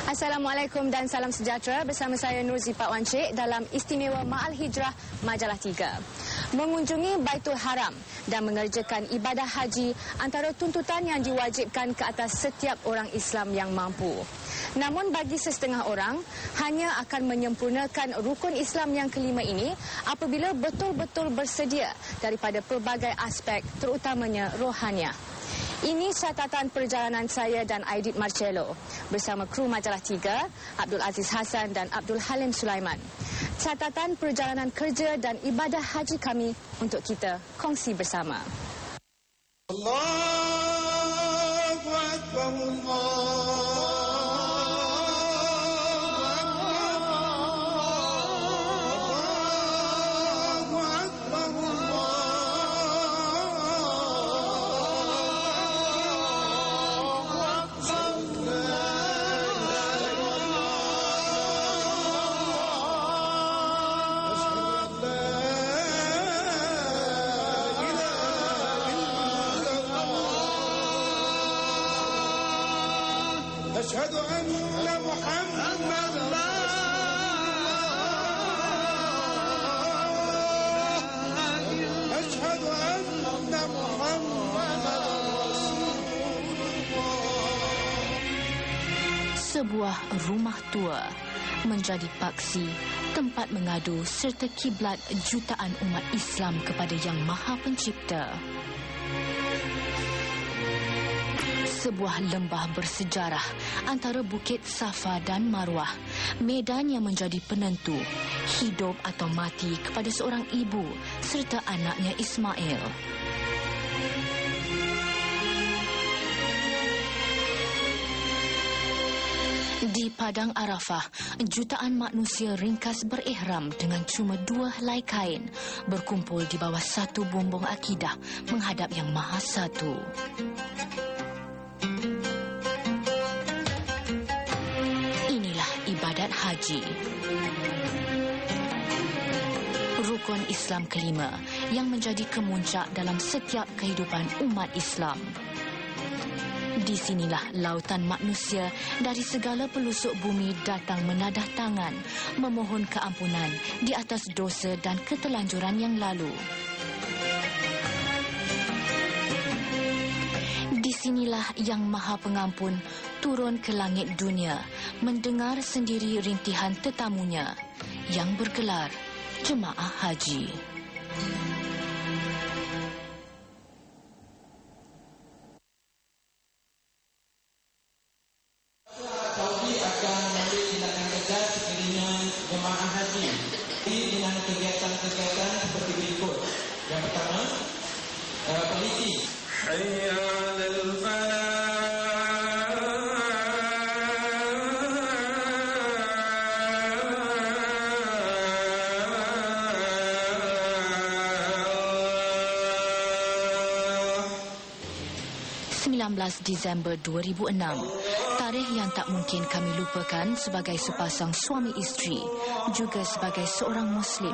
Assalamualaikum dan salam sejahtera, bersama saya Nurzi Pak Wancik dalam Istimewa Ma'al Hijrah Majalah 3. Mengunjungi Baitul Haram dan mengerjakan ibadah haji antara tuntutan yang diwajibkan ke atas setiap orang Islam yang mampu. Namun bagi sesetengah orang, hanya akan menyempurnakan rukun Islam yang kelima ini apabila betul-betul bersedia daripada pelbagai aspek, terutamanya rohaniah. Ini catatan perjalanan saya dan Aidit Marcello bersama kru Majalah 3, Abdul Aziz Hassan dan Abdul Halim Sulaiman. Catatan perjalanan kerja dan ibadah haji kami untuk kita kongsi bersama. Allahu Akbar, أشهد أن محمد أشهد أن محمد Sebuah rumah tua menjadi paksi, tempat mengadu serta kiblat jutaan umat Islam kepada Yang Maha Pencipta. Sebuah lembah bersejarah antara Bukit Safa dan Marwah, medan yang menjadi penentu hidup atau mati kepada seorang ibu serta anaknya Ismail. Di Padang Arafah, jutaan manusia ringkas berihram dengan cuma 2 helai kain, berkumpul di bawah satu bumbung akidah menghadap Yang Maha Satu. Inilah ibadat haji. Rukun Islam kelima yang menjadi kemuncak dalam setiap kehidupan umat Islam. Di sinilah lautan manusia dari segala pelosok bumi datang menadah tangan, memohon keampunan di atas dosa dan ketelanjuran yang lalu. Di sinilah Yang Maha Pengampun turun ke langit dunia, mendengar sendiri rintihan tetamunya yang bergelar Jemaah Haji. Saudi akan mengambil tindakan tegas sekiranya jemaah haji dengan kegiatan-kegiatan seperti berikut. Yang pertama, polisi. Hayya 'alal falah. Disember 2006, tarikh yang tak mungkin kami lupakan sebagai sepasang suami isteri, juga sebagai seorang Muslim.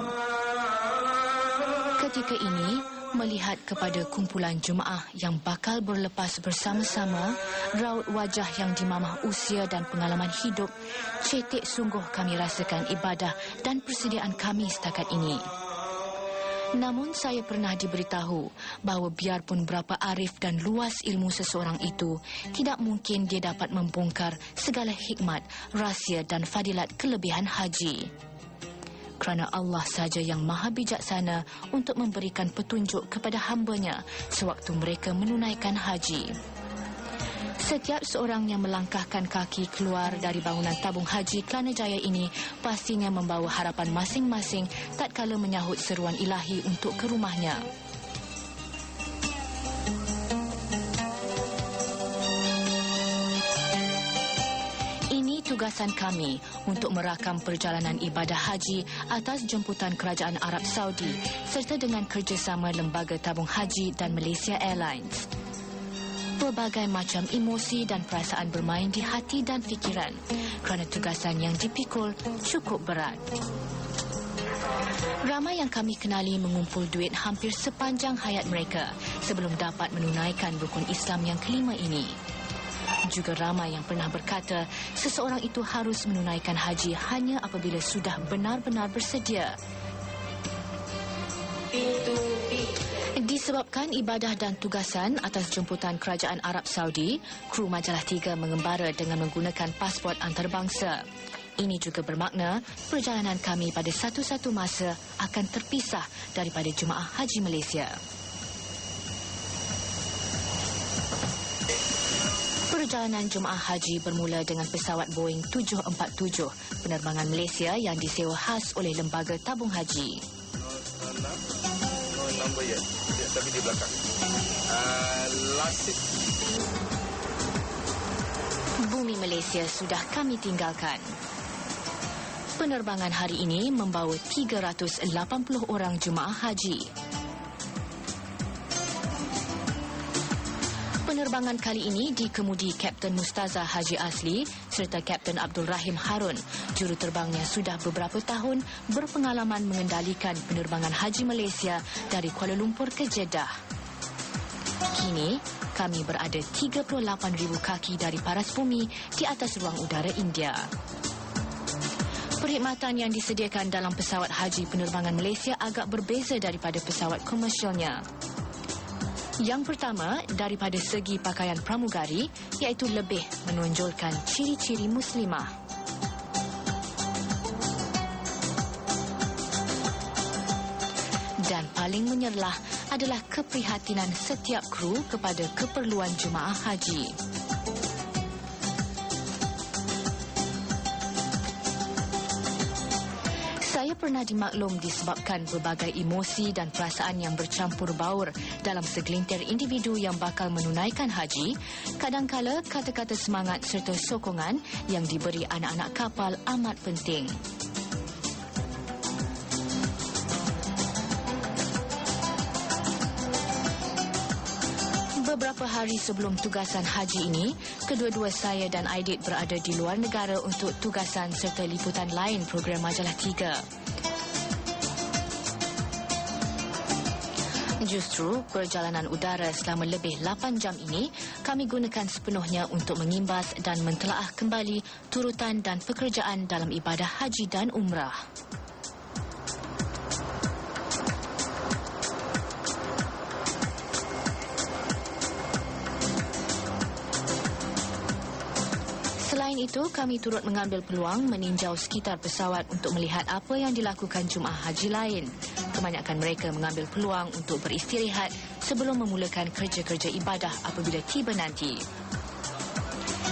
Ketika ini, melihat kepada kumpulan jemaah yang bakal berlepas bersama-sama, raut wajah yang dimamah usia dan pengalaman hidup, cetek sungguh kami rasakan ibadah dan persediaan kami setakat ini. Namun saya pernah diberitahu bahawa biarpun berapa arif dan luas ilmu seseorang itu, tidak mungkin dia dapat membongkar segala hikmat, rahsia dan fadilat kelebihan haji. Kerana Allah saja yang maha bijaksana untuk memberikan petunjuk kepada hamba-Nya sewaktu mereka menunaikan haji. Setiap seorang yang melangkahkan kaki keluar dari bangunan tabung haji Kelana Jaya ini pastinya membawa harapan masing-masing tatkala menyahut seruan ilahi untuk ke rumahnya. Ini tugasan kami untuk merakam perjalanan ibadah haji atas jemputan Kerajaan Arab Saudi serta dengan kerjasama Lembaga Tabung Haji dan Malaysia Airlines. Pelbagai macam emosi dan perasaan bermain di hati dan fikiran kerana tugasan yang dipikul cukup berat. Ramai yang kami kenali mengumpul duit hampir sepanjang hayat mereka sebelum dapat menunaikan rukun Islam yang kelima ini. Juga ramai yang pernah berkata seseorang itu harus menunaikan haji hanya apabila sudah benar-benar bersedia. Disebabkan ibadah dan tugasan atas jemputan Kerajaan Arab Saudi, kru Majalah 3 mengembara dengan menggunakan pasport antarabangsa. Ini juga bermakna perjalanan kami pada satu-satu masa akan terpisah daripada jemaah haji Malaysia. Perjalanan jemaah haji bermula dengan pesawat Boeing 747 penerbangan Malaysia yang disewa khas oleh Lembaga Tabung Haji. Nombor ya, tapi di belakang. Bumi Malaysia sudah kami tinggalkan. Penerbangan hari ini membawa 380 orang jemaah haji. Penerbangan kali ini dikemudi Kapten Mustazah Haji Asli serta Kapten Abdul Rahim Harun. Juruterbangnya sudah beberapa tahun berpengalaman mengendalikan penerbangan haji Malaysia dari Kuala Lumpur ke Jeddah. Kini, kami berada 38,000 kaki dari paras bumi di atas ruang udara India. Perkhidmatan yang disediakan dalam pesawat haji penerbangan Malaysia agak berbeza daripada pesawat komersialnya. Yang pertama, daripada segi pakaian pramugari, iaitu lebih menonjolkan ciri-ciri muslimah. Dan paling menyerlah adalah keprihatinan setiap kru kepada keperluan jemaah haji. Saya pernah dimaklum disebabkan berbagai emosi dan perasaan yang bercampur baur dalam segelintir individu yang bakal menunaikan haji. Kadangkala kata-kata semangat serta sokongan yang diberi anak-anak kapal amat penting. Beberapa hari sebelum tugasan haji ini, kedua-dua saya dan Aidit berada di luar negara untuk tugasan serta liputan lain program Majalah 3. Justru perjalanan udara selama lebih 8 jam ini kami gunakan sepenuhnya untuk mengimbas dan mentelaah kembali turutan dan pekerjaan dalam ibadah haji dan umrah. Selain itu, kami turut mengambil peluang meninjau sekitar pesawat untuk melihat apa yang dilakukan jemaah haji lain. Kebanyakan mereka mengambil peluang untuk beristirahat sebelum memulakan kerja-kerja ibadah apabila tiba nanti.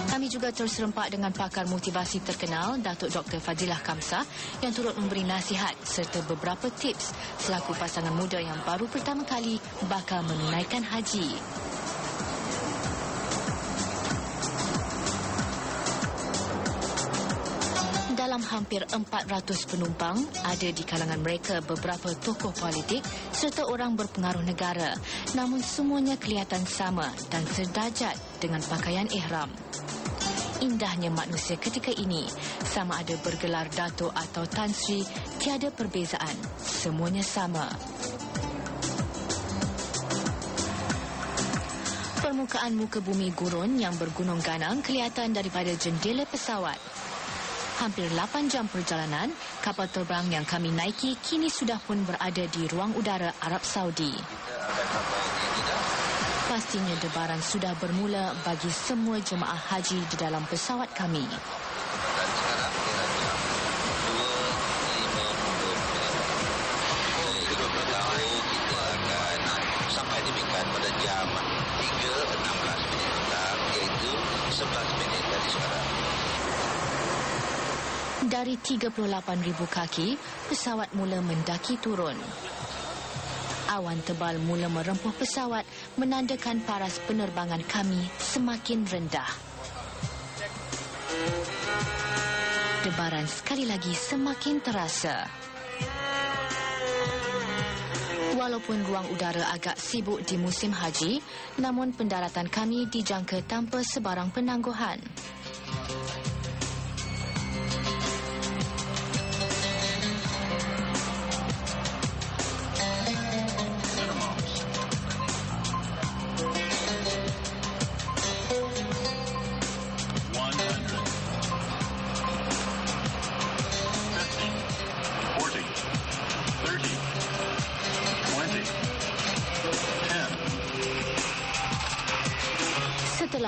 Kami juga terserempak dengan pakar motivasi terkenal, Datuk Dr. Fadilah Kamsah, yang turut memberi nasihat serta beberapa tips selaku pasangan muda yang baru pertama kali bakal menunaikan haji. Dalam hampir 400 penumpang, ada di kalangan mereka beberapa tokoh politik serta orang berpengaruh negara. Namun semuanya kelihatan sama dan sedarjat dengan pakaian ihram. Indahnya manusia ketika ini, sama ada bergelar Dato' atau Tan Sri, tiada perbezaan. Semuanya sama. Permukaan muka bumi gurun yang bergunung ganang kelihatan daripada jendela pesawat. Hampir 8 jam perjalanan, kapal terbang yang kami naiki kini sudah pun berada di ruang udara Arab Saudi. Pastinya debaran sudah bermula bagi semua jemaah haji di dalam pesawat kami. Sampai di Bintan pada jam 3.16 petang, iaitu 11 minit dari sekarang. Dari 38,000 kaki, pesawat mula mendaki turun. Awan tebal mula merempuh pesawat, menandakan paras penerbangan kami semakin rendah. Debaran sekali lagi semakin terasa. Walaupun ruang udara agak sibuk di musim haji, namun pendaratan kami dijangka tanpa sebarang penangguhan.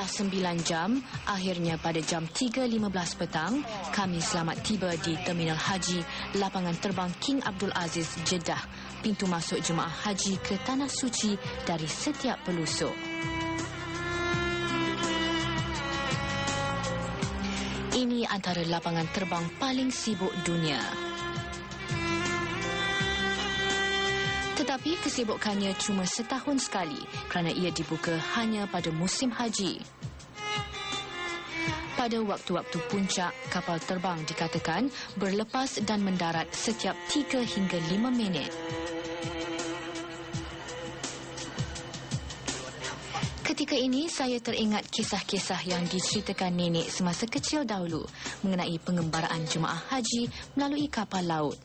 Setelah 9 jam, akhirnya pada jam 3.15 petang, kami selamat tiba di Terminal Haji Lapangan Terbang King Abdul Aziz, Jeddah, pintu masuk jemaah haji ke Tanah Suci dari setiap pelusuk. Ini antara lapangan terbang paling sibuk dunia. Tetapi kesibukannya cuma setahun sekali kerana ia dibuka hanya pada musim haji. Pada waktu-waktu puncak, kapal terbang dikatakan berlepas dan mendarat setiap 3 hingga 5 minit. Ketika ini, saya teringat kisah-kisah yang diceritakan nenek semasa kecil dahulu mengenai pengembaraan jemaah haji melalui kapal laut.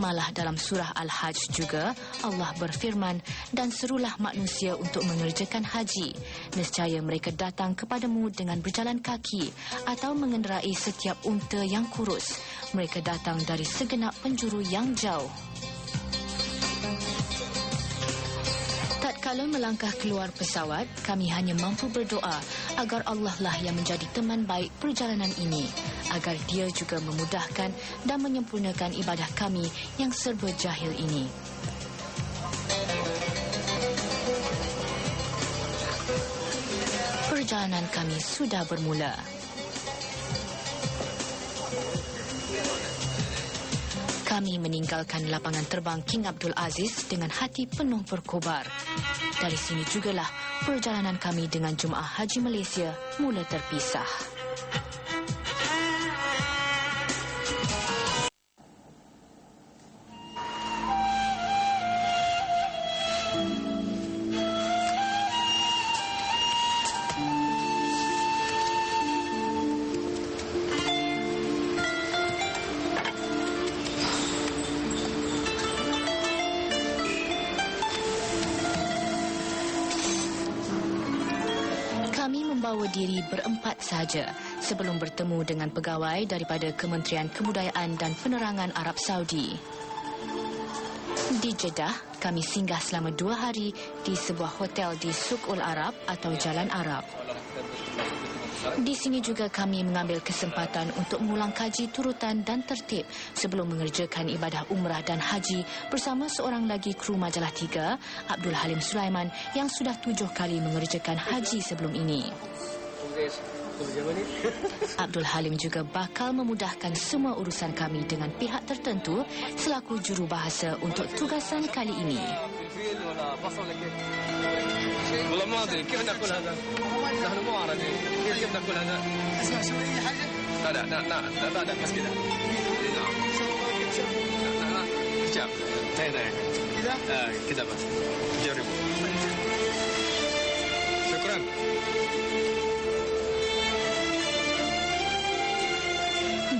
Malah dalam surah Al-Hajj juga, Allah berfirman, dan serulah manusia untuk mengerjakan haji. Nescaya mereka datang kepadamu dengan berjalan kaki atau mengenderai setiap unta yang kurus. Mereka datang dari segenap penjuru yang jauh. Tatkala melangkah keluar pesawat, kami hanya mampu berdoa agar Allah lah yang menjadi teman baik perjalanan ini, agar Dia juga memudahkan dan menyempurnakan ibadah kami yang serba jahil ini. Perjalanan kami sudah bermula. Kami meninggalkan lapangan terbang King Abdul Aziz dengan hati penuh berkobar. Dari sini jugalah perjalanan kami dengan jemaah haji Malaysia mula terpisah. Membawa diri berempat sahaja sebelum bertemu dengan pegawai daripada Kementerian Kebudayaan dan Penerangan Arab Saudi. Di Jeddah, kami singgah selama 2 hari di sebuah hotel di Suqul Arab atau Jalan Arab. Di sini juga kami mengambil kesempatan untuk mengulang kaji turutan dan tertib sebelum mengerjakan ibadah umrah dan haji bersama seorang lagi kru Majalah 3, Abdul Halim Sulaiman, yang sudah 7 kali mengerjakan haji sebelum ini. Abdul Halim juga bakal memudahkan semua urusan kami dengan pihak tertentu selaku jurubahasa untuk tugasan kali ini. والله ما ادري كيف ناكل هذا؟ نحن مو عربي كيف ناكل هذا؟ اسمع شو اي حاجه؟ لا بس كذا. نعم. كذا. كذا؟ كذا بس. جربوا. شكرا.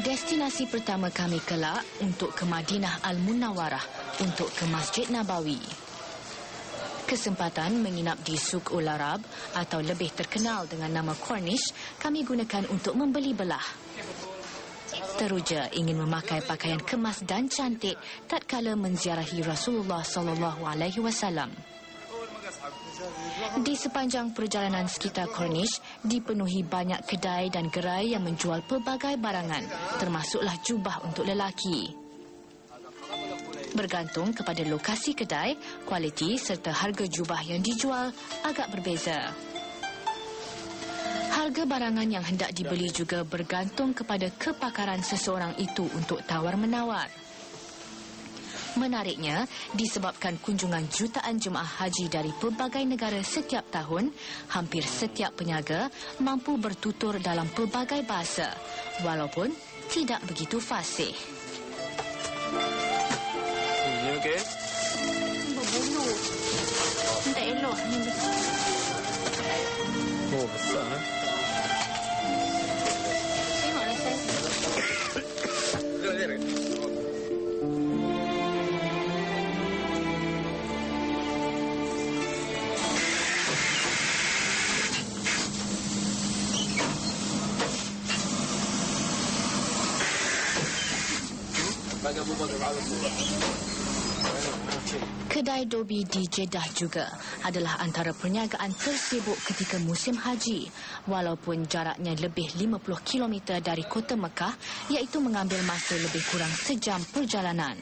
Destinasi pertama kami kelak untuk ke Madinah Al-Munawwarah untuk ke Masjid Nabawi. Kesempatan menginap di Suqul Arab atau lebih terkenal dengan nama Corniche kami gunakan untuk membeli belah. Teruja ingin memakai pakaian kemas dan cantik tatkala menziarahi Rasulullah SAW. Di sepanjang perjalanan sekitar Corniche dipenuhi banyak kedai dan gerai yang menjual pelbagai barangan, termasuklah jubah untuk lelaki. Bergantung kepada lokasi kedai, kualiti serta harga jubah yang dijual agak berbeza. Harga barangan yang hendak dibeli juga bergantung kepada kepakaran seseorang itu untuk tawar-menawar. Menariknya, disebabkan kunjungan jutaan jemaah haji dari pelbagai negara setiap tahun, hampir setiap peniaga mampu bertutur dalam pelbagai bahasa, walaupun tidak begitu fasih. Okey. Berbulu. Tak elok ni. Oh, besar. Tengoklah saya. Bagi buat berapa? Kedai Dobi di Jeddah juga adalah antara perniagaan tersibuk ketika musim haji, walaupun jaraknya lebih 50 km dari kota Mekah, iaitu mengambil masa lebih kurang sejam perjalanan.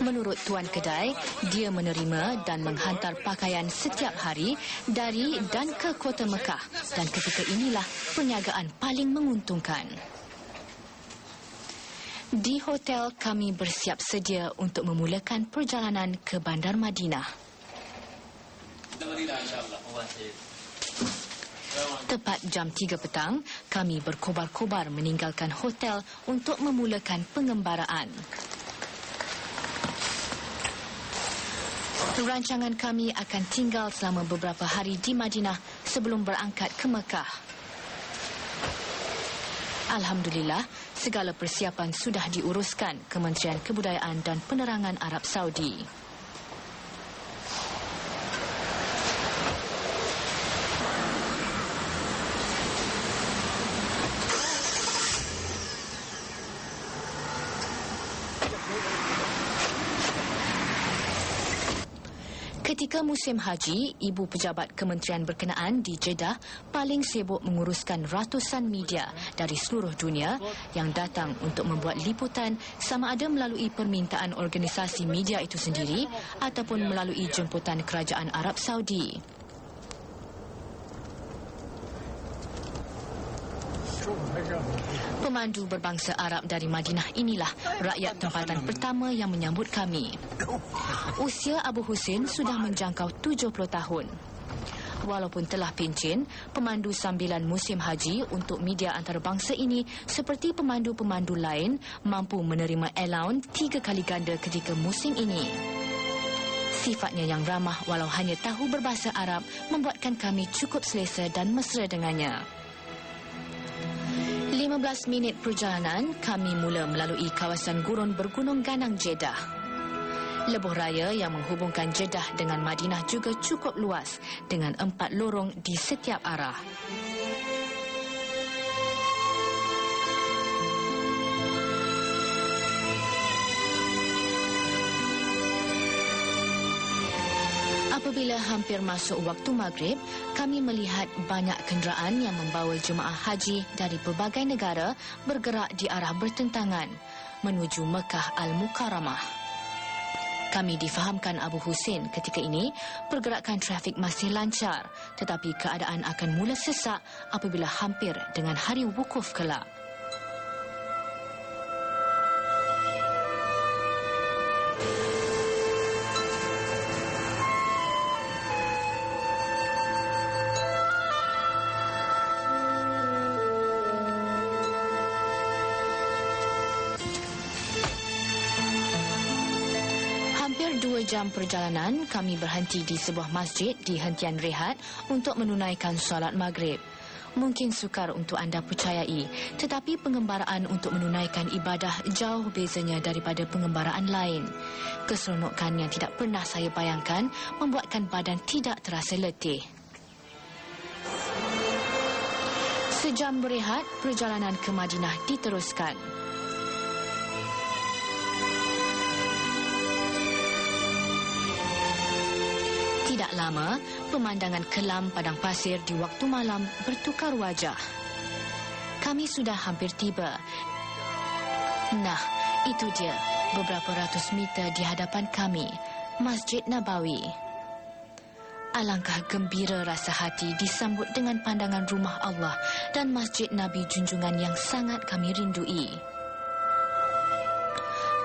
Menurut tuan kedai, dia menerima dan menghantar pakaian setiap hari dari dan ke kota Mekah, dan ketika inilah perniagaan paling menguntungkan. Di hotel, kami bersiap sedia untuk memulakan perjalanan ke Bandar Madinah. Tepat jam 3 petang, kami berkobar-kobar meninggalkan hotel untuk memulakan pengembaraan. Rancangan kami akan tinggal selama beberapa hari di Madinah sebelum berangkat ke Mekah. Alhamdulillah, segala persiapan sudah diuruskan Kementerian Kebudayaan dan Penerangan Arab Saudi. Ketika musim haji, ibu pejabat kementerian berkenaan di Jeddah paling sibuk menguruskan ratusan media dari seluruh dunia yang datang untuk membuat liputan sama ada melalui permintaan organisasi media itu sendiri ataupun melalui jemputan kerajaan Arab Saudi. Pemandu berbangsa Arab dari Madinah inilah rakyat tempatan pertama yang menyambut kami. Usia Abu Husin sudah menjangkau 70 tahun. Walaupun telah pencen, pemandu sambilan musim haji untuk media antarabangsa ini seperti pemandu-pemandu lain mampu menerima allowance 3 kali ganda ketika musim ini. Sifatnya yang ramah walau hanya tahu berbahasa Arab membuatkan kami cukup selesa dan mesra dengannya. 15 minit perjalanan, kami mula melalui kawasan gurun bergunung ganang Jeddah. Lebuh raya yang menghubungkan Jeddah dengan Madinah juga cukup luas dengan 4 lorong di setiap arah. Apabila hampir masuk waktu maghrib, kami melihat banyak kenderaan yang membawa jemaah haji dari pelbagai negara bergerak di arah bertentangan menuju Mekah Al-Mukarramah. Kami difahamkan Abu Husin ketika ini pergerakan trafik masih lancar, tetapi keadaan akan mula sesak apabila hampir dengan hari wukuf kelak. Hampir 2 jam perjalanan, kami berhenti di sebuah masjid di hentian rehat untuk menunaikan solat maghrib. Mungkin sukar untuk anda percayai, tetapi pengembaraan untuk menunaikan ibadah jauh bezanya daripada pengembaraan lain. Keseronokan yang tidak pernah saya bayangkan membuatkan badan tidak terasa letih. Sejam berehat, perjalanan ke Madinah diteruskan. Tidak lama, pemandangan kelam padang pasir di waktu malam bertukar wajah. Kami sudah hampir tiba. Nah, itu dia, beberapa ratus meter di hadapan kami, Masjid Nabawi. Alangkah gembira rasa hati disambut dengan pandangan rumah Allah dan Masjid Nabi junjungan yang sangat kami rindui.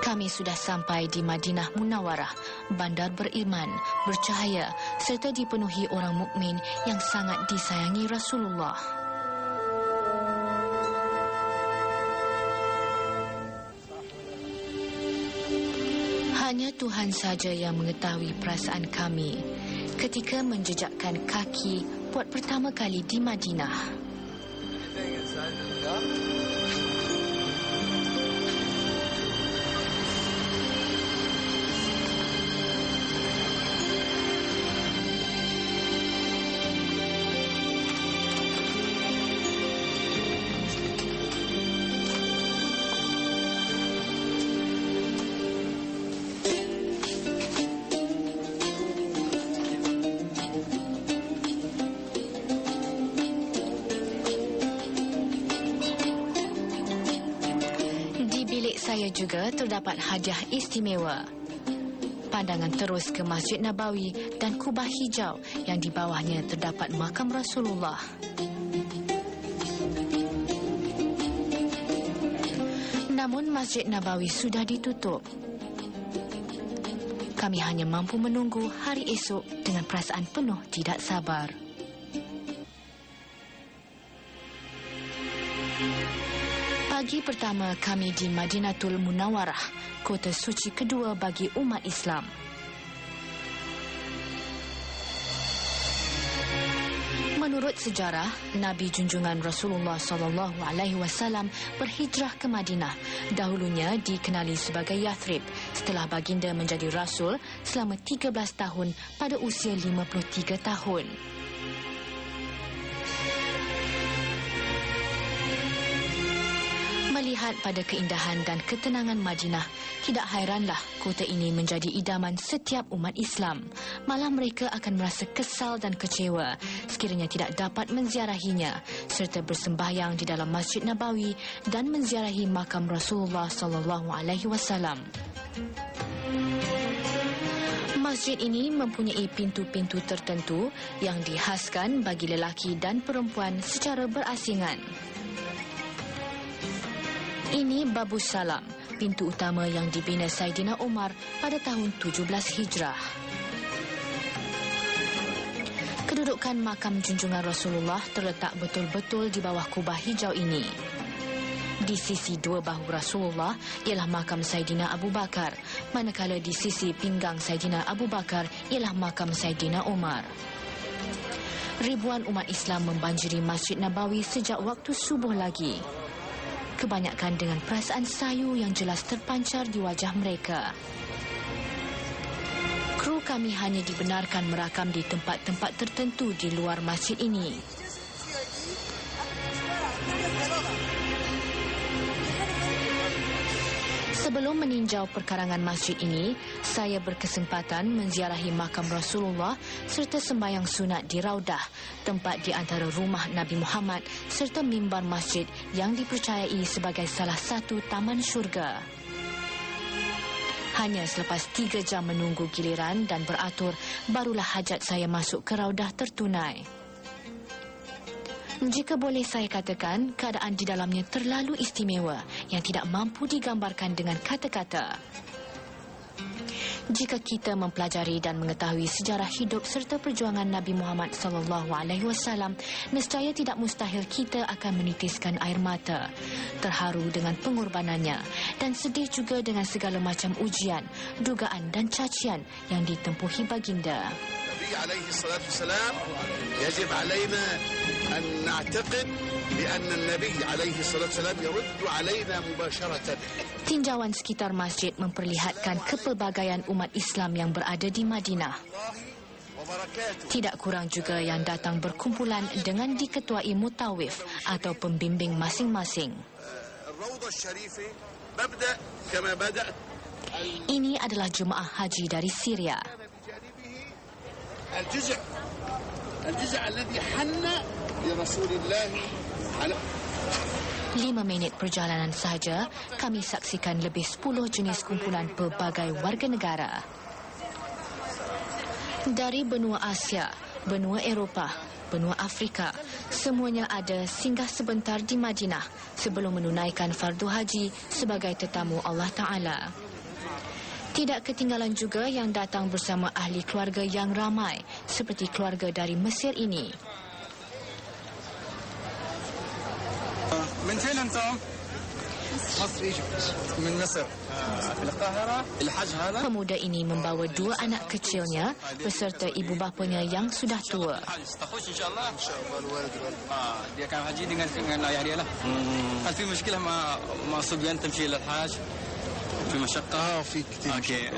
Kami sudah sampai di Madinah Munawarah, bandar beriman, bercahaya serta dipenuhi orang mukmin yang sangat disayangi Rasulullah. Hanya Tuhan saja yang mengetahui perasaan kami ketika menjejakkan kaki buat pertama kali di Madinah. juga terdapat hadiah istimewa. Pandangan terus ke Masjid Nabawi dan Kubah Hijau yang di bawahnya terdapat makam Rasulullah. Namun Masjid Nabawi sudah ditutup. Kami hanya mampu menunggu hari esok dengan perasaan penuh tidak sabar. Pagi pertama kami di Madinatul Munawwarah, kota suci kedua bagi umat Islam. Menurut sejarah, Nabi junjungan Rasulullah SAW berhijrah ke Madinah. Dahulunya dikenali sebagai Yathrib, setelah baginda menjadi rasul selama 13 tahun pada usia 53 tahun. Melihat pada keindahan dan ketenangan Madinah, tidak hairanlah kota ini menjadi idaman setiap umat Islam. Malah mereka akan merasa kesal dan kecewa sekiranya tidak dapat menziarahinya serta bersembahyang di dalam Masjid Nabawi dan menziarahi makam Rasulullah SAW. Masjid ini mempunyai pintu-pintu tertentu yang dihaskan bagi lelaki dan perempuan secara berasingan. Ini Babus Salam, pintu utama yang dibina Saidina Umar pada tahun 17 Hijrah. Kedudukan makam junjungan Rasulullah terletak betul-betul di bawah Kubah Hijau ini. Di sisi dua bahu Rasulullah ialah makam Saidina Abu Bakar, manakala di sisi pinggang Saidina Abu Bakar ialah makam Saidina Umar. Ribuan umat Islam membanjiri Masjid Nabawi sejak waktu subuh lagi. Kebanyakan dengan perasaan sayu yang jelas terpancar di wajah mereka. Kru kami hanya dibenarkan merakam di tempat-tempat tertentu di luar masjid ini. Sebelum meninjau perkarangan masjid ini, saya berkesempatan menziarahi makam Rasulullah serta sembahyang sunat di Raudah, tempat di antara rumah Nabi Muhammad serta mimbar masjid yang dipercayai sebagai salah satu taman syurga. Hanya selepas 3 jam menunggu giliran dan beratur, barulah hajat saya masuk ke Raudah tertunai. Jika boleh saya katakan, keadaan di dalamnya terlalu istimewa yang tidak mampu digambarkan dengan kata-kata. Jika kita mempelajari dan mengetahui sejarah hidup serta perjuangan Nabi Muhammad SAW, nescaya tidak mustahil kita akan menitiskan air mata, terharu dengan pengorbanannya dan sedih juga dengan segala macam ujian, dugaan dan cacian yang ditempuhi baginda. عليه الصلاة والسلام يجب علينا أن نعتقد بأن النبي عليه الصلاة والسلام يرد علينا مباشرة. Tinjauan sekitar masjid memperlihatkan kepelbagaian umat Islam yang berada di Madinah. Tidak kurang juga yang datang berkumpulan dengan diketuai mutawif atau pembimbing masing-masing. Ini adalah jemaah haji dari Syria. الجزع الذي حن لرسول الله 5 minit perjalanan sahaja, kami saksikan lebih 10 jenis kumpulan pelbagai warga negara. Dari benua Asia, benua Eropah, benua Afrika, semuanya ada singgah sebentar di Madinah sebelum menunaikan fardu haji sebagai tetamu Allah Ta'ala. Tidak ketinggalan juga yang datang bersama ahli keluarga yang ramai, seperti keluarga dari Mesir ini. من فين أنتم؟ مصر إيجيبت من مصر في القاهرة الحج هذا. Pemuda ini membawa 2 anak kecilnya beserta ibu bapanya yang sudah tua. تخش إن شاء الله الوالد dia akan haji dengan ayah dia lah. هل في مشكلة مع صبيان تمشي إلى الحج؟ في مشقة؟ في كثير. أوكي.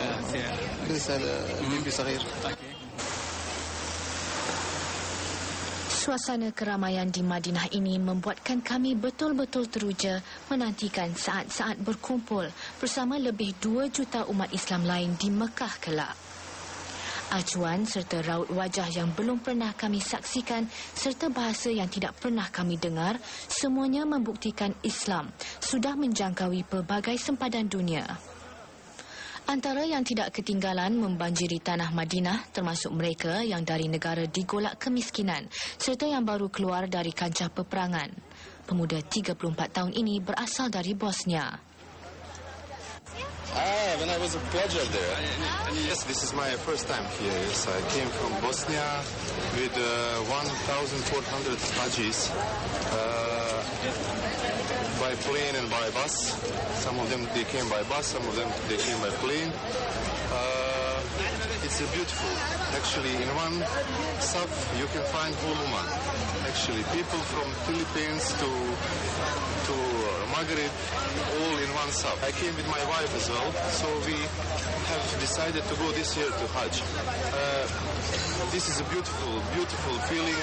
لسه بيبي صغير. Suasana keramaian di Madinah ini membuatkan kami betul-betul teruja menantikan saat-saat berkumpul bersama lebih 2 juta umat Islam lain di Mekah kelak. Acuan serta raut wajah yang belum pernah kami saksikan serta bahasa yang tidak pernah kami dengar, semuanya membuktikan Islam sudah menjangkaui pelbagai sempadan dunia. Antara yang tidak ketinggalan membanjiri tanah Madinah termasuk mereka yang dari negara digolak kemiskinan serta yang baru keluar dari kancah peperangan. Pemuda 34 tahun ini berasal dari Bosnia. When I was a pledger there. Yes, this is my first time here. Yes, I came from Bosnia with 1,400 Hajis by plane and by bus. Some of them they came by bus, some of them they came by plane. It's beautiful. Actually, in one saf you can find whole Oman. Actually, people from Philippines to Maghreb, all in one saf. I came with my wife as well, so we have decided to go this year to Hajj. This is a beautiful, beautiful feeling.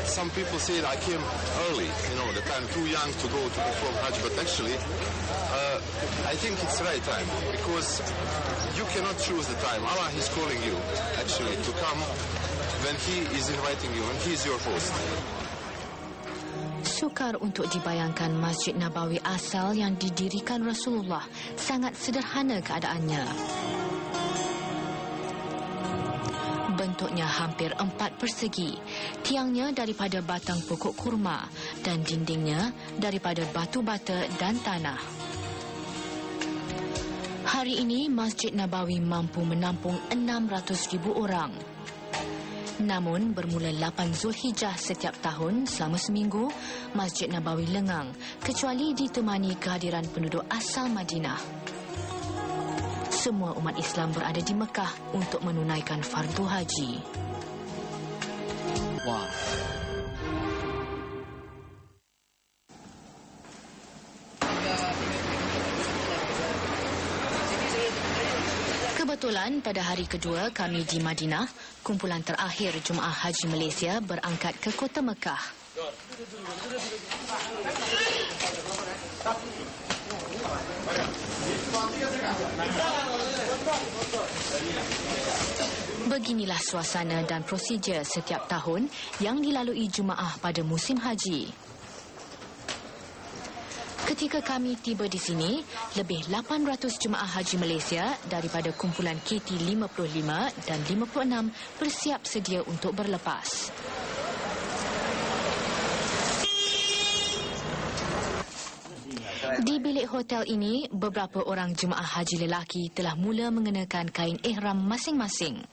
Some people say that I came early, that I'm too young to go to perform Hajj, but actually, I think it's the right time, because you cannot choose the time. Allah is calling you, actually, to come when He is inviting you, when He is your host. Sukar untuk dibayangkan Masjid Nabawi asal yang didirikan Rasulullah. Sangat sederhana keadaannya. Bentuknya hampir 4 persegi. Tiangnya daripada batang pokok kurma dan dindingnya daripada batu bata dan tanah. Hari ini Masjid Nabawi mampu menampung 600,000 orang. Namun, bermula 8 Zulhijjah setiap tahun selama seminggu, Masjid Nabawi lengang kecuali ditemani kehadiran penduduk asal Madinah. Semua umat Islam berada di Mekah untuk menunaikan fardu haji. Wow. Kebetulan pada hari kedua kami di Madinah, kumpulan terakhir Jemaah Haji Malaysia berangkat ke kota Mekah. Beginilah suasana dan prosedur setiap tahun yang dilalui jemaah pada musim haji. Ketika kami tiba di sini, lebih 800 jemaah haji Malaysia daripada kumpulan KT 55 dan 56 bersiap sedia untuk berlepas. Di bilik hotel ini, beberapa orang jemaah haji lelaki telah mula mengenakan kain ihram masing-masing.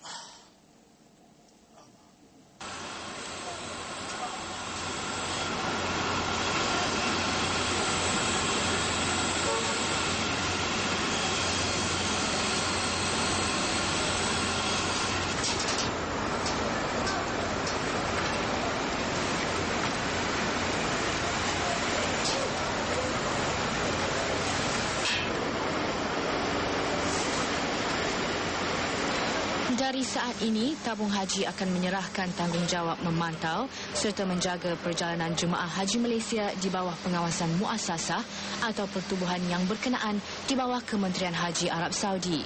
Dari saat ini, tabung haji akan menyerahkan tanggungjawab memantau serta menjaga perjalanan jemaah haji Malaysia di bawah pengawasan muasasah atau pertubuhan yang berkenaan di bawah Kementerian Haji Arab Saudi.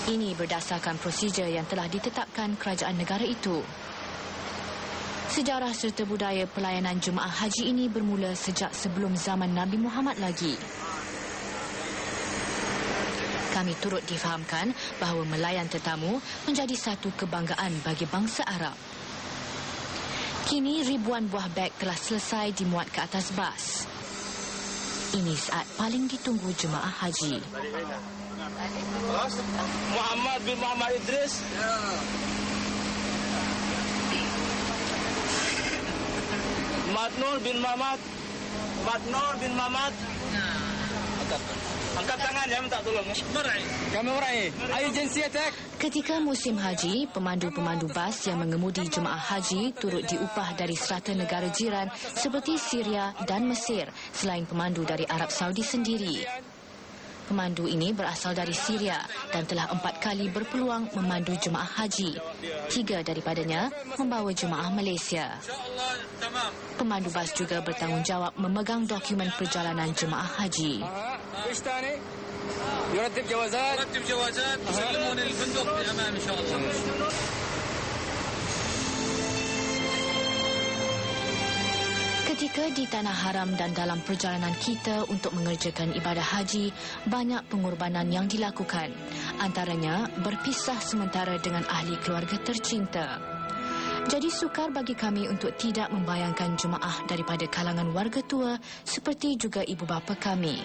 Ini berdasarkan prosedur yang telah ditetapkan kerajaan negara itu. Sejarah serta budaya pelayanan jemaah haji ini bermula sejak sebelum zaman Nabi Muhammad lagi. Kami turut difahamkan bahawa melayan tetamu menjadi satu kebanggaan bagi bangsa Arab. Kini ribuan buah beg telah selesai dimuat ke atas bas. Ini saat paling ditunggu jemaah haji. Muhammad bin Muhammad Idris. Matnur bin Muhammad. Matnur bin Muhammad. Angkat tangan ya, minta tolong. Kami meraih. Ayo jinsiatek. Ketika musim haji, pemandu-pemandu bas yang mengemudi jemaah haji turut diupah dari serata negara jiran seperti Syria dan Mesir selain pemandu dari Arab Saudi sendiri. Pemandu ini berasal dari Syria dan telah 4 kali berpeluang memandu jemaah haji. 3 daripadanya membawa jemaah Malaysia. Pemandu bas juga bertanggungjawab memegang dokumen perjalanan jemaah haji. يرتب جوازات يسلمون الفندق بالأمام إن شاء الله. Ketika di Tanah Haram dan dalam perjalanan kita untuk mengerjakan ibadah haji, banyak pengorbanan yang dilakukan. Antaranya berpisah sementara dengan ahli keluarga tercinta. Jadi sukar bagi kami untuk tidak membayangkan jemaah daripada kalangan warga tua seperti juga ibu bapa kami.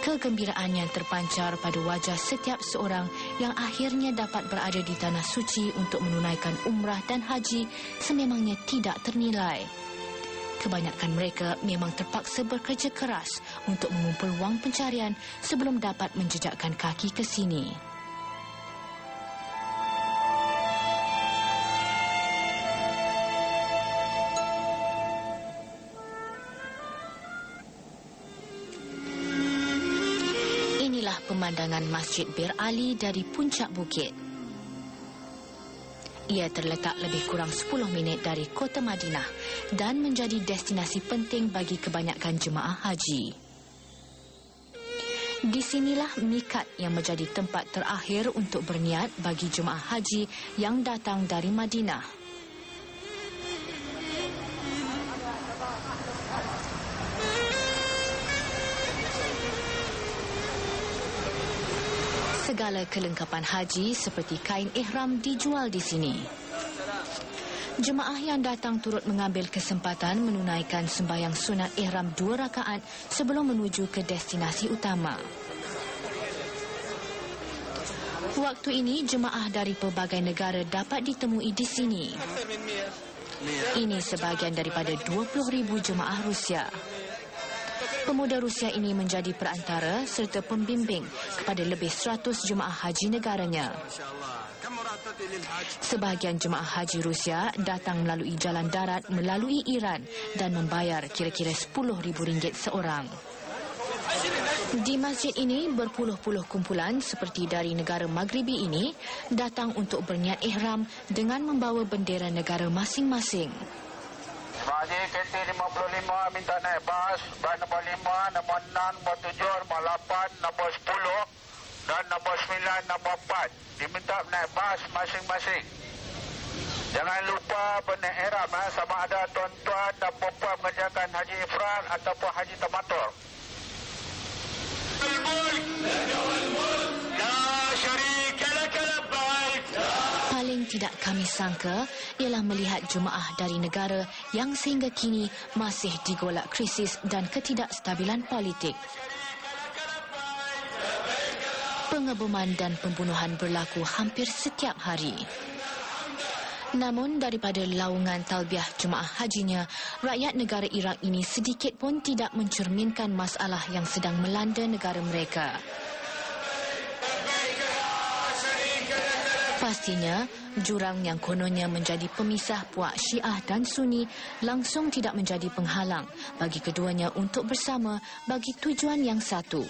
Kegembiraan yang terpancar pada wajah setiap seorang yang akhirnya dapat berada di Tanah Suci untuk menunaikan umrah dan haji sememangnya tidak ternilai. Kebanyakan mereka memang terpaksa bekerja keras untuk mengumpul wang pencarian sebelum dapat menjejakkan kaki ke sini. Inilah pemandangan Masjid Bir Ali dari puncak bukit. Ia terletak lebih kurang 10 minit dari kota Madinah dan menjadi destinasi penting bagi kebanyakan jemaah haji. Di sinilah mikat yang menjadi tempat terakhir untuk berniat bagi jemaah haji yang datang dari Madinah. Segala kelengkapan haji seperti kain ihram dijual di sini. Jemaah yang datang turut mengambil kesempatan menunaikan sembahyang sunat ihram 2 rakaat sebelum menuju ke destinasi utama. Waktu ini jemaah dari pelbagai negara dapat ditemui di sini. Ini sebahagian daripada 20,000 jemaah Rusia. Pemuda Rusia ini menjadi perantara serta pembimbing kepada lebih 100 jemaah haji negaranya. Sebahagian jemaah haji Rusia datang melalui jalan darat melalui Iran dan membayar kira-kira RM10,000 seorang. Di masjid ini berpuluh-puluh kumpulan seperti dari negara Maghribi ini datang untuk berniat ihram dengan membawa bendera negara masing-masing. Haji KT 55 minta naik bas nombor 5, nombor 6, nombor 7, nombor 8, nombor 10 dan nombor 9, nombor 4. Diminta naik bas masing-masing. Jangan lupa berniat ihram sama ada tuan-tuan dan puan mengerjakan haji ifrad ataupun haji tamatur. Paling tidak kami sangka ialah melihat jemaah dari negara yang sehingga kini masih digolak krisis dan ketidakstabilan politik. Pengeboman dan pembunuhan berlaku hampir setiap hari. Namun daripada laungan talbiah jemaah hajinya, rakyat negara Iraq ini sedikit pun tidak mencerminkan masalah yang sedang melanda negara mereka. Pastinya, jurang yang kononnya menjadi pemisah puak Syiah dan Sunni langsung tidak menjadi penghalang bagi keduanya untuk bersama bagi tujuan yang satu.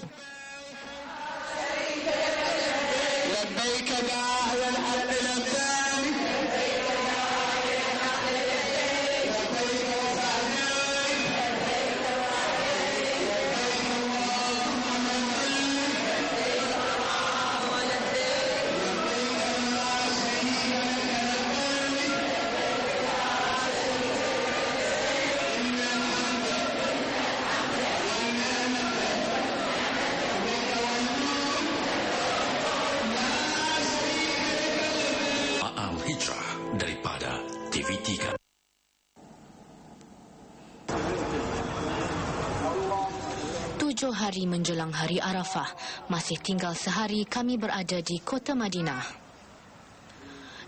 Hijrah daripada TV3. 7 hari menjelang hari Arafah, masih tinggal sehari kami berada di kota Madinah.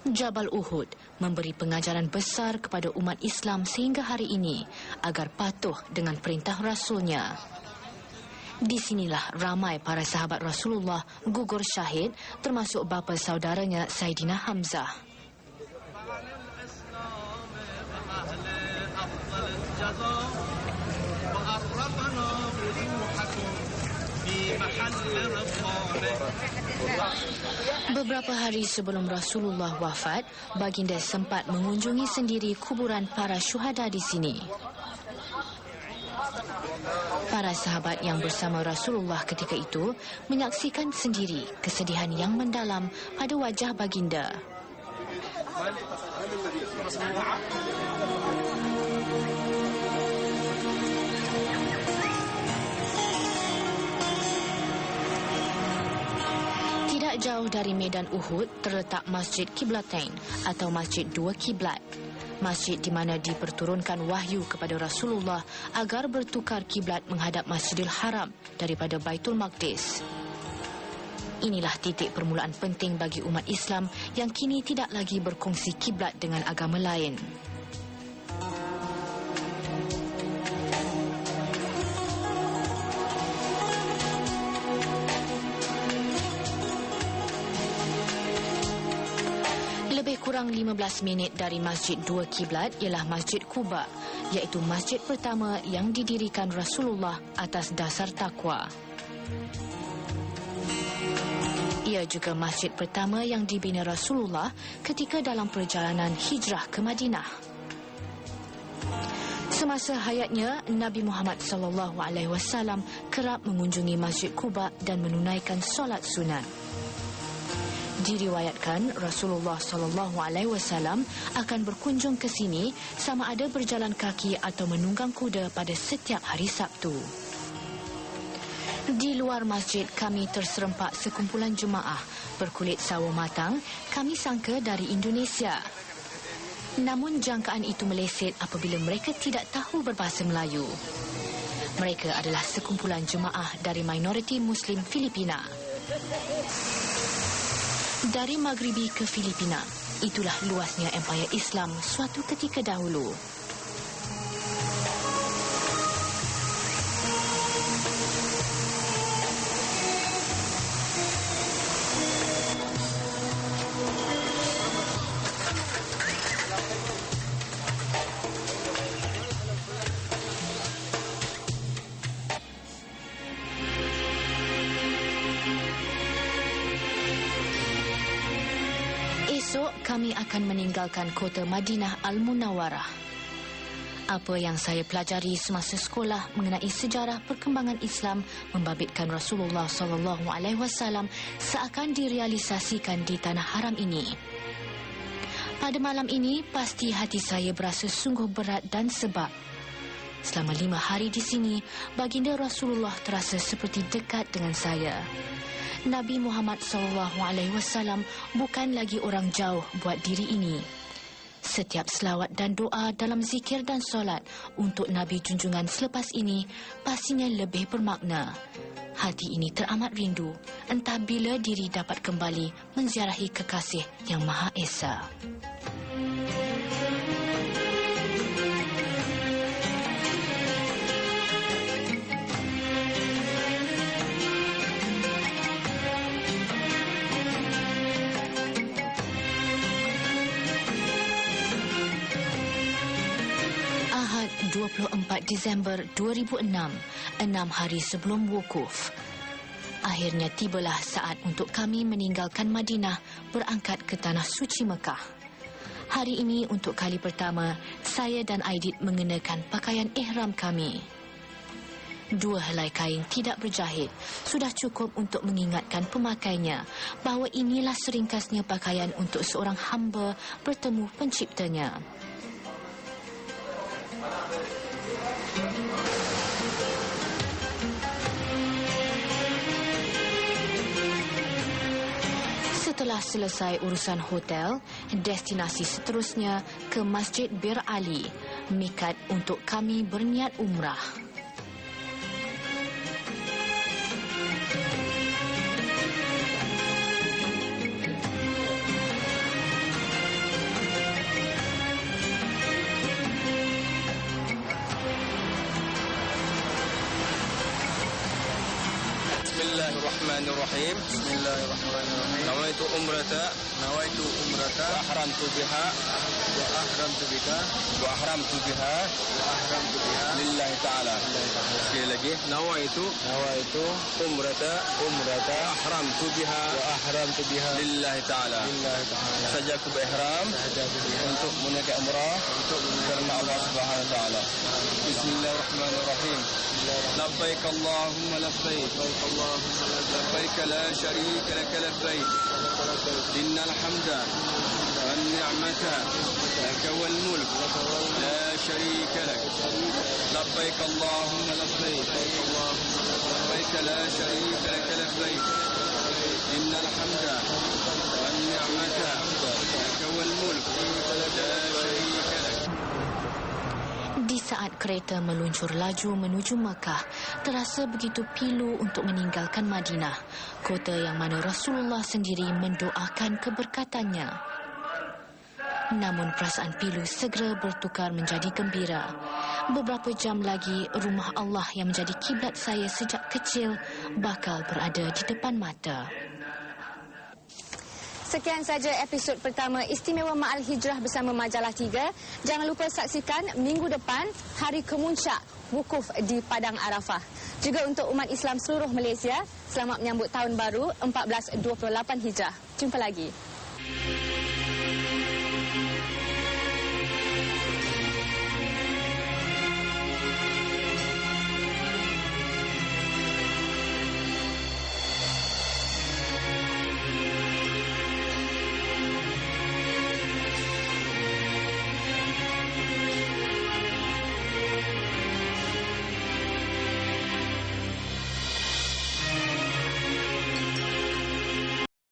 Jabal Uhud memberi pengajaran besar kepada umat Islam sehingga hari ini agar patuh dengan perintah Rasulnya. Di sinilah ramai para sahabat Rasulullah gugur syahid, termasuk bapa saudaranya Saidina Hamzah. Beberapa hari sebelum Rasulullah wafat, baginda sempat mengunjungi sendiri kuburan para syuhada di sini. Para sahabat yang bersama Rasulullah ketika itu menyaksikan sendiri kesedihan yang mendalam pada wajah baginda. Tidak jauh dari medan Uhud terletak Masjid Qiblatain atau Masjid Dua Kiblat. Masjid di mana diperturunkan wahyu kepada Rasulullah agar bertukar kiblat menghadap Masjidil Haram daripada Baitul Maqdis. Inilah titik permulaan penting bagi umat Islam yang kini tidak lagi berkongsi kiblat dengan agama lain. Lebih kurang 15 minit dari Masjid Dua Kiblat ialah Masjid Quba, iaitu masjid pertama yang didirikan Rasulullah atas dasar takwa. Ia juga masjid pertama yang dibina Rasulullah ketika dalam perjalanan hijrah ke Madinah. Semasa hayatnya, Nabi Muhammad SAW kerap mengunjungi Masjid Quba dan menunaikan solat sunat. Diriwayatkan Rasulullah SAW akan berkunjung ke sini sama ada berjalan kaki atau menunggang kuda pada setiap hari Sabtu. Di luar masjid kami terserempak sekumpulan jemaah berkulit sawo matang kami sangka dari Indonesia. Namun jangkaan itu meleset apabila mereka tidak tahu berbahasa Melayu. Mereka adalah sekumpulan jemaah dari minoriti Muslim Filipina. Dari Maghribi ke Filipina, itulah luasnya empayar Islam suatu ketika dahulu. Esok kami akan meninggalkan kota Madinah Al-Munawwarah. Apa yang saya pelajari semasa sekolah mengenai sejarah perkembangan Islam membabitkan Rasulullah SAW seakan direalisasikan di tanah haram ini. Pada malam ini pasti hati saya berasa sungguh berat dan sebab selama 5 hari di sini baginda Rasulullah terasa seperti dekat dengan saya. Nabi Muhammad SAW bukan lagi orang jauh buat diri ini. Setiap selawat dan doa dalam zikir dan solat untuk Nabi junjungan selepas ini pastinya lebih bermakna. Hati ini teramat rindu, entah bila diri dapat kembali menziarahi kekasih yang Maha Esa. Ahad 24 Disember 2006, 6 hari sebelum wukuf. Akhirnya tibalah saat untuk kami meninggalkan Madinah berangkat ke Tanah Suci Mekah. Hari ini untuk kali pertama, saya dan Aidit mengenakan pakaian ihram kami. 2 helai kain tidak berjahit sudah cukup untuk mengingatkan pemakainya bahawa inilah seringkasnya pakaian untuk seorang hamba bertemu penciptanya. Setelah selesai urusan hotel, destinasi seterusnya ke Masjid Bir Ali, mikat untuk kami berniat umrah. Bismillahirrahmanirrahim. Bismillahirrahmanirrahim. Nawaitu umrata. Nawaitu umrata. Wa ahramtu biha. Wa ahramtu biha. Wa ahramtu biha. Wa ahramtu biha. Lillahi ta'ala. Sekali lagi. Nawaitu. Nawaitu umrata. Umrata. Wa ahramtu biha. Wa ahramtu biha. Lillahi ta'ala. Lillahi ta'ala. Saja aku berihram untuk menunaikan umrah karena Allah Subhanahu wa taala. Bismillahirrahmanirrahim. Labbaik Allahumma labbaik. Labbaik la syarika lak labbaik. Innal hamda wan ni'mata lak wal mulk la syarika lak. Labbaik Allahumma labbaik. Labbaik la syarika lak labbaik. Innal hamda wan ni'mata lak wal mulk la syarika lak. Di saat kereta meluncur laju menuju Mekah, terasa begitu pilu untuk meninggalkan Madinah, kota yang mana Rasulullah sendiri mendoakan keberkatannya. Namun perasaan pilu segera bertukar menjadi gembira. Beberapa jam lagi, rumah Allah yang menjadi kiblat saya sejak kecil bakal berada di depan mata. Sekian saja episod pertama Istimewa Ma'al Hijrah bersama Majalah 3. Jangan lupa saksikan minggu depan Hari Kemuncak Wukuf di Padang Arafah. Juga untuk umat Islam seluruh Malaysia, selamat menyambut Tahun Baru 1428 Hijrah. Jumpa lagi.